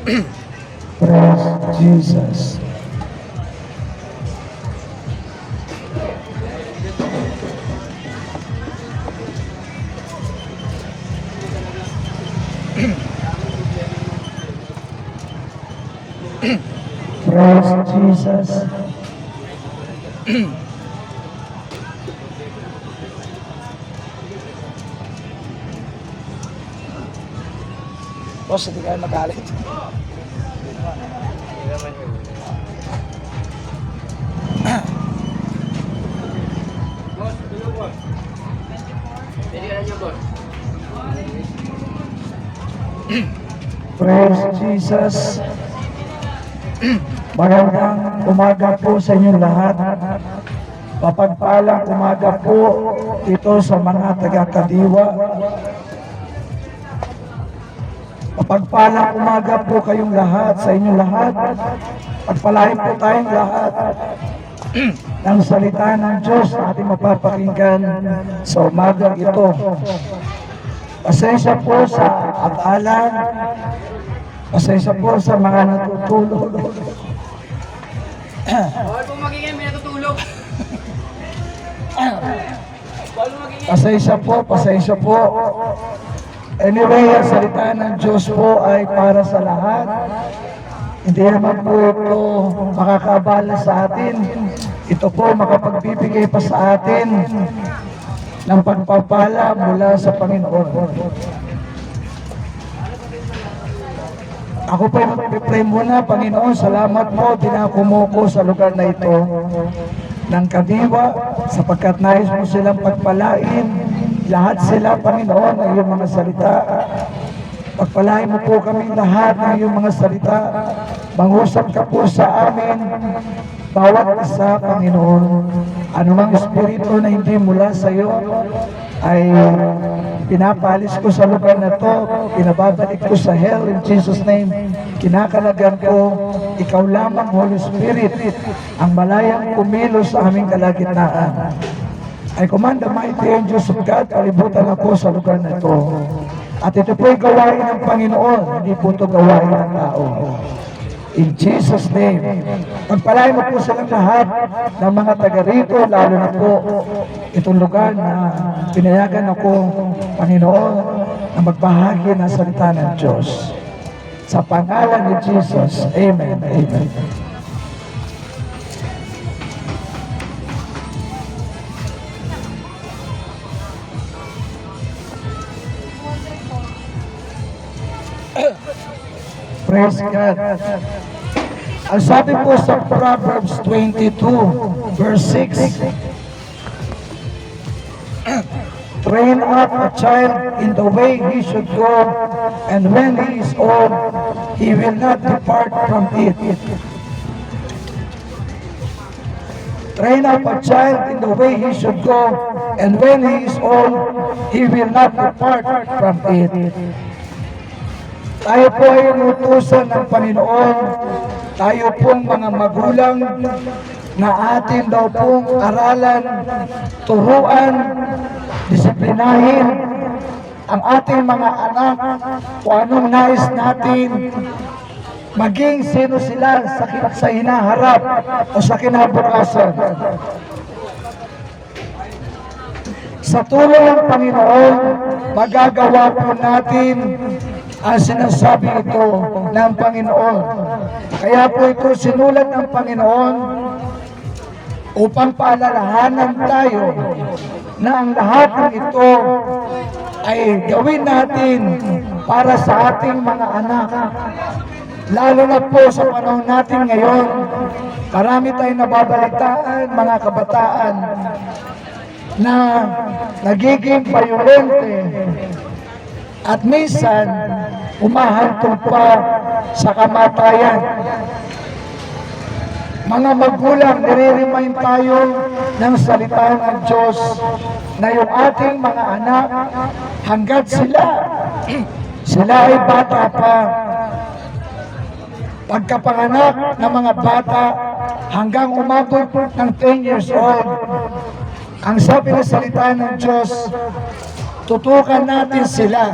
Praise Jesus. Praise Jesus. Boss, hindi kayo magalit. Praise Jesus. Magandang umaga po sa inyong lahat. Mapagpalang umaga po ito sa mga taga-Kadiwa. Mapagpalang umaga po kayong lahat sa inyong lahat. Pagpalain po tayong lahat ng salita ng Diyos na ating mapapakinggan sa umagang ito. Pasensya po sa abalan. Pasensya po sa mga natutulog. Bawal po magiging may natutulog. Pasensya po. Anyway, ang salita ng Diyos po ay para sa lahat. Hindi naman po ito makakabala sa atin. Ito po makapagbibigay pa sa atin ng pagpapala mula sa Panginoon. Ako po ay magpipray muna, Panginoon, salamat po, dinako mo ko sa lugar na ito ng Kadiwa, sapagkat nais mo silang pagpalain. Lahat sila, Panginoon, ng iyong mga salita. Pagpalain mo po kami lahat ng iyong mga salita. Mangusap ka po sa amin, bawat isa, Panginoon. Anumang espiritu na hindi mula sa iyo ay pinapalis ko sa lugar na to, pinababalik ko sa hell in Jesus' name. Kinakalagan ko, ikaw lamang, Holy Spirit, ang malayang kumilos sa aming kalagitnaan. I command the mighty angels of God, kalibutan ako sa lugar na ito. At ito po'y gawain ng Panginoon, hindi po ito gawain ng tao. In Jesus' name. Pagpalain mo po silang lahat ng mga taga rito, lalo na po itong lugar na pinayagan ako, Panginoon, na magbahagi ng salita ng Diyos. Sa pangalan ni Jesus, Amen. Amen. Praise God. Ang sabi po sa Proverbs 22, verse 6, train up a child in the way he should go, and when he is old, he will not depart from it. Train up a child in the way he should go, and when he is old, he will not depart from it. Tayo po ay inutusan ng Panginoon, tayo pong mga magulang na atin daw pong aralan, turuan, disiplinahin ang ating mga anak kung anong nais natin, maging sino sila sa hinaharap o sa kinabukasan. Sa tulong ng Panginoon, magagawa po natin ang sinasabi ito ng Panginoon. Kaya po ito sinulat ng Panginoon upang paalalahanan tayo na ang lahat ng ito ay gawin natin para sa ating mga anak. Lalo na po sa panahon natin ngayon, marami tayong nababalitaan, mga kabataan, na nagiging violente at minsan umahantong pa sa kamatayan. Mga magulang, nire-remind tayo ng salita ng Diyos na yung ating mga anak, hanggat sila ay bata pa, pagkapanganak ng mga bata hanggang umabot ng 10 years old, ang sabi ng salita ng Diyos, tutukan natin sila.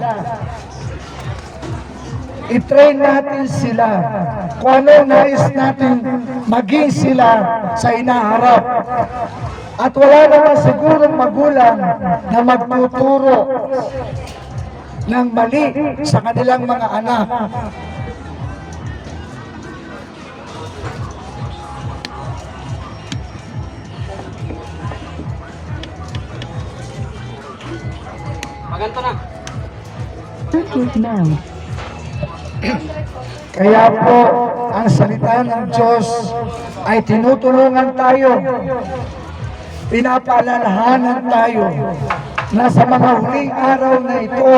I-train natin sila kung ano nais natin maging sila sa inaharap. At wala naman sigurong magulang na magtuturo ng mali sa kanilang mga anak. Maganto na. Bluetooth mode. Kaya po, ang salita ng Diyos ay tinutulungan tayo, pinapaalalahanan tayo na sa mga huling araw na ito,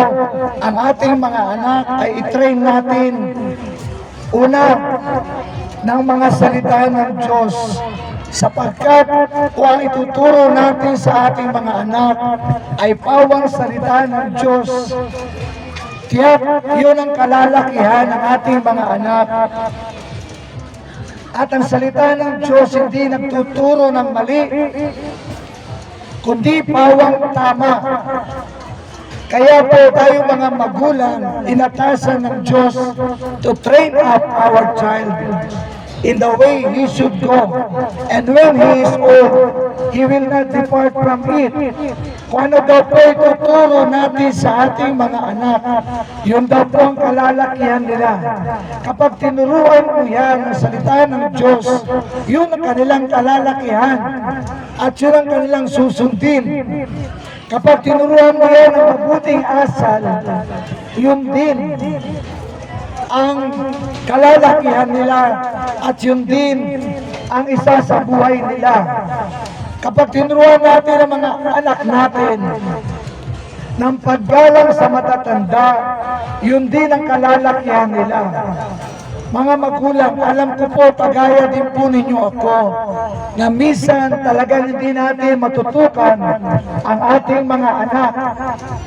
ang ating mga anak ay i-train natin una ng mga salita ng Diyos, sapagkat kung ang ituturo natin sa ating mga anak ay pawang salita ng Diyos, tiyak yun ang kalalakihan ng ating mga anak. At ang salita ng Diyos hindi nagtuturo ng mali, kundi pawang tama. Kaya po tayo mga magulang, inatasan ng Diyos to train up our child in the way he should go. And when he is old, he will not depart from it. Kung ano daw po ituturo natin sa ating mga anak, yun daw po ang kalalakihan nila. Kapag tinuruan mo yan ang salita ng Diyos, yun ang kanilang kalalakihan at yun ang kanilang susundin. Kapag tinuruan mo yan ang mabuting asal, yun din ang kalalakihan nila at yun din ang isa sa buhay nila. Kapag tinuruan natin ang mga anak natin ng paggalang sa matatanda, yun din ang kalalakihan nila. Mga magulang, alam ko po, kagaya din po ninyo ako, na minsan talagang hindi natin matutukan ang ating mga anak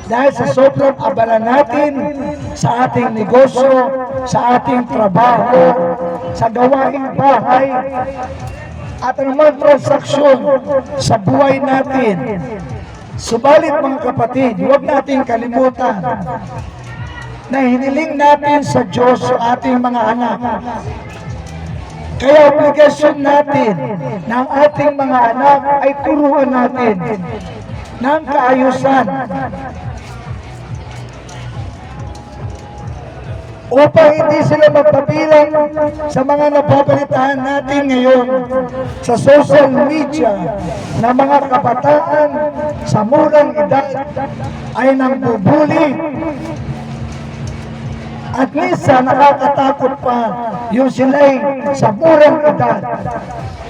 dahil sa sobrang abala natin sa ating negosyo, sa ating trabaho, sa gawaing bahay, at anumang transaksyon sa buhay natin. Subalit mga kapatid, huwag natin kalimutan na hiniling natin sa Diyos sa ating mga anak. Kaya obligasyon natin ng ating mga anak ay turuan natin ng kaayusan upang hindi sila magpabilang sa mga nababalitahan natin ngayon sa social media na mga kabataan sa murang edad ay nambubuli. At minsan nakakatakot pa yung sila'y sa murang edad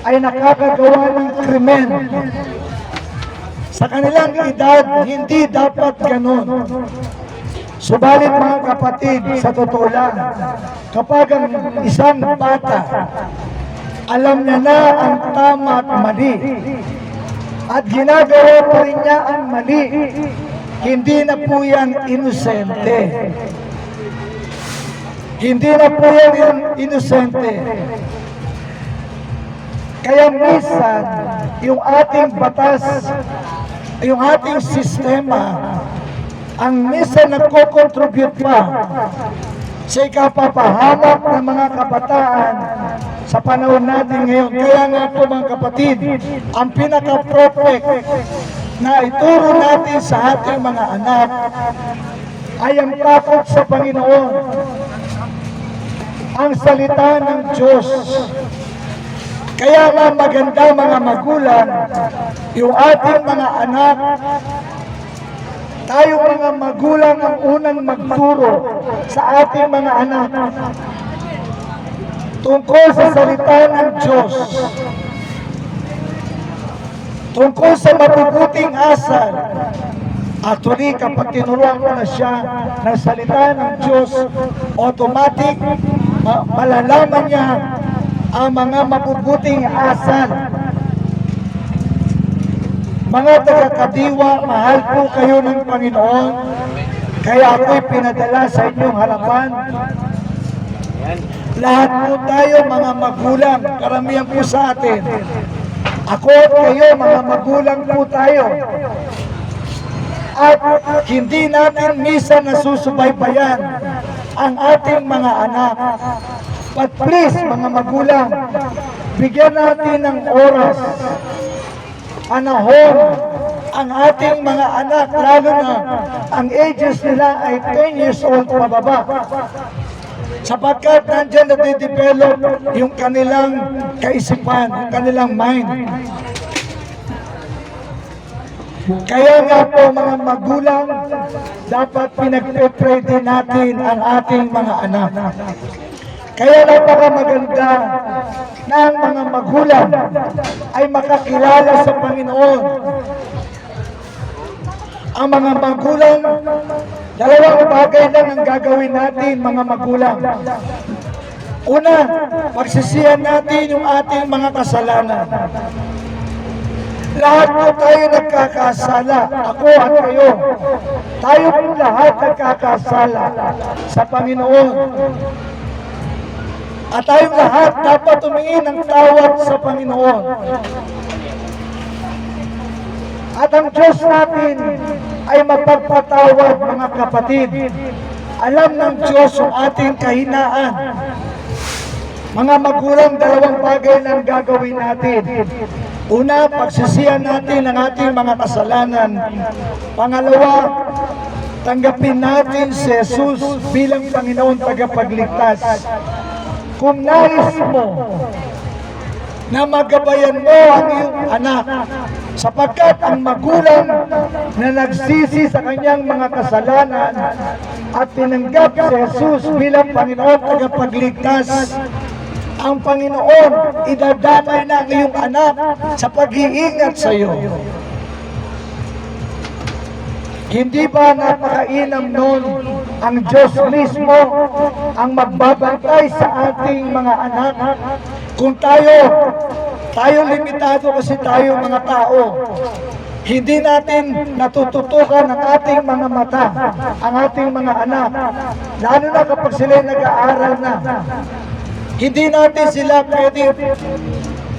ay nakakagawa ng krimen. Sa kanilang edad, hindi dapat ganun. Subalit mga kapatid, sa totoo lang, kapag ang isang bata alam niya na ang tama at mali at ginagawa pa rin niya ang mali, hindi na po yan inosente. Hindi na po yan inosente. Kaya minsan, yung ating batas, yung ating sistema, ang minsan nagko-contribute pa sa ikapapahamak ng mga kabataan sa panahon natin ngayon. Kaya nga po mga kapatid, ang pinaka-perfect na ituro natin sa ating mga anak ay ang takot sa Panginoon, ang salita ng Diyos. Kaya nga maganda mga magulang, yung ating mga anak, tayo mga magulang ang unang magturo sa ating mga anak tungkol sa salita ng Diyos, tungkol sa mabubuting asal. Actually, kapag tinuruan ko na siya ng salita ng Diyos, automatic malalaman niya ang mga mabubuting asal. Mga taga-Kadiwa, mahal po kayo ng Panginoon, kaya ako'y pinadala sa inyong harapan. Lahat po tayo mga magulang, karamihan po sa atin. Ako at kayo, mga magulang po tayo. At hindi natin minsan nasusubaybayan ang ating mga anak. But please, mga magulang, bigyan natin ng oras, panahon, ang ating mga anak, lalo na ang ages nila ay 10 years old pababa. Sapagkat nandyan nade-develop yung kanilang kaisipan, yung kanilang mind. Kaya nga po mga magulang, dapat pinagpe-pray din natin ang ating mga anak. Kaya napaka-maganda na ang mga magulang ay makakilala sa Panginoon. Ang mga magulang, dalawang bagay lang ang gagawin natin mga magulang. Una, pagsisihan natin yung ating mga kasalanan. Lahat po tayo nagkakasala, ako at kayo. Tayo po lahat nagkakasala sa Panginoon. At tayong lahat dapat tumingin ng tawad sa Panginoon. At ang Diyos natin ay mapagpatawad mga kapatid. Alam ng Diyos ang ating kahinaan. Mga magulang, dalawang bagay lang gagawin natin. Una, pagsisihan natin ang ating mga kasalanan. Pangalawa, tanggapin natin si Jesus bilang Panginoon tagapagligtas. Kung nais mo na magabayan mo ang iyong anak, sapagkat ang magulang na nagsisi sa kanyang mga kasalanan at tinanggap si Jesus bilang Panginoon tagapagligtas, ang Panginoon idadamay na ang iyong anak sa pag-iingat sa iyo. Hindi ba napakainam nun ang Diyos mismo ang magbabantay sa ating mga anak? Kung tayo limitado kasi tayo mga tao, hindi natin natututukan ang ating mga mata, ang ating mga anak, lalo na kapag sila nag-aaral na. Hindi natin sila pwede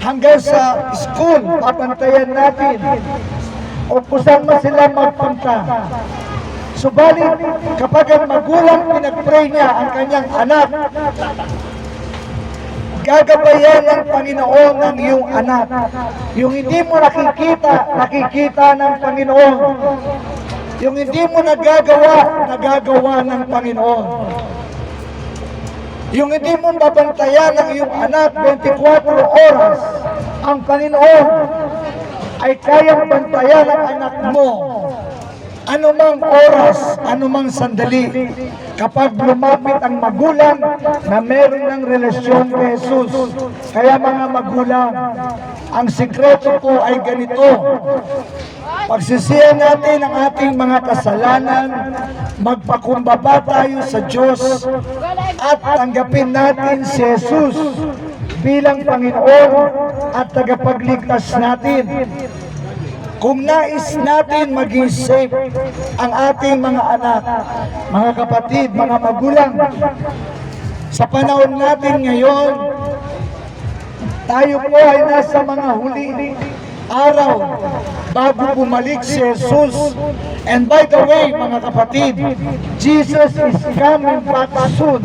hanggang sa school, papantayan natin o kung saan man sila magpunta. Subalit, kapag ang magulang pinag-pray niya ang kanyang anak, gagabayan ng Panginoon ang iyong anak. Yung hindi mo nakikita ng Panginoon. Yung hindi mo nagagawa ng Panginoon. Yung hindi mo babantayan ng iyong anak 24 oras, ang Panginoon ay kayang bantayan ang anak mo anumang oras, anumang sandali. Kapag lumapit ang magulang na meron ng relasyon kay Jesus. Kaya mga magulang, ang sikreto po ay ganito. Pagsisihan natin ang ating mga kasalanan, magpakumbaba tayo sa Diyos, at tanggapin natin si Jesus bilang Panginoon at tagapagligtas natin. Kung nais natin maging safe ang ating mga anak, mga kapatid, mga magulang, sa panahon natin ngayon, tayo po ay nasa mga huli araw bago bumalik si Jesus. And by the way, mga kapatid, Jesus is coming back soon.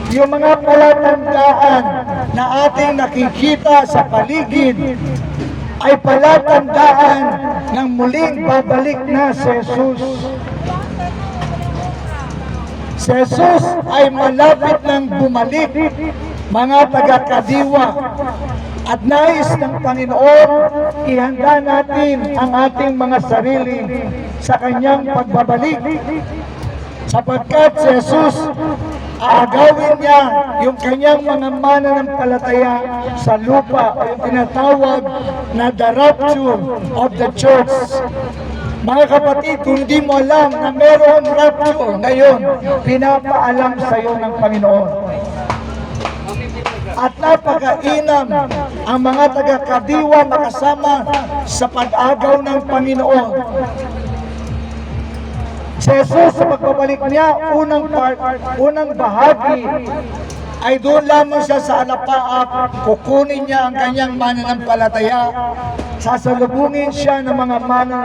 Yung mga palatandaan na ating nakikita sa paligid ay palatandaan ng muling babalik na si Jesus. Si Jesus ay malapit nang bumalik, mga taga-kadiwa. At nais ng Panginoon, ihanda natin ang ating mga sarili sa kanyang pagbabalik. Sapagkat si Jesus, aagawin niya yung kanyang mga mananampalataya sa lupa o yung tinatawag na the rapture of the church. Mga kapatid, kung hindi mo alam na meron rapture ngayon, pinapaalam sa iyo ng Panginoon. At napakainam ang mga taga-kadiwa makasama sa pag-agaw ng Panginoon. Si Jesus sa pagbabalik niya, unang bahagi ay doon lamang siya sa alapaap, kukunin niya ang kanyang mananampalataya, sasalubungin siya ng mga mananampalataya.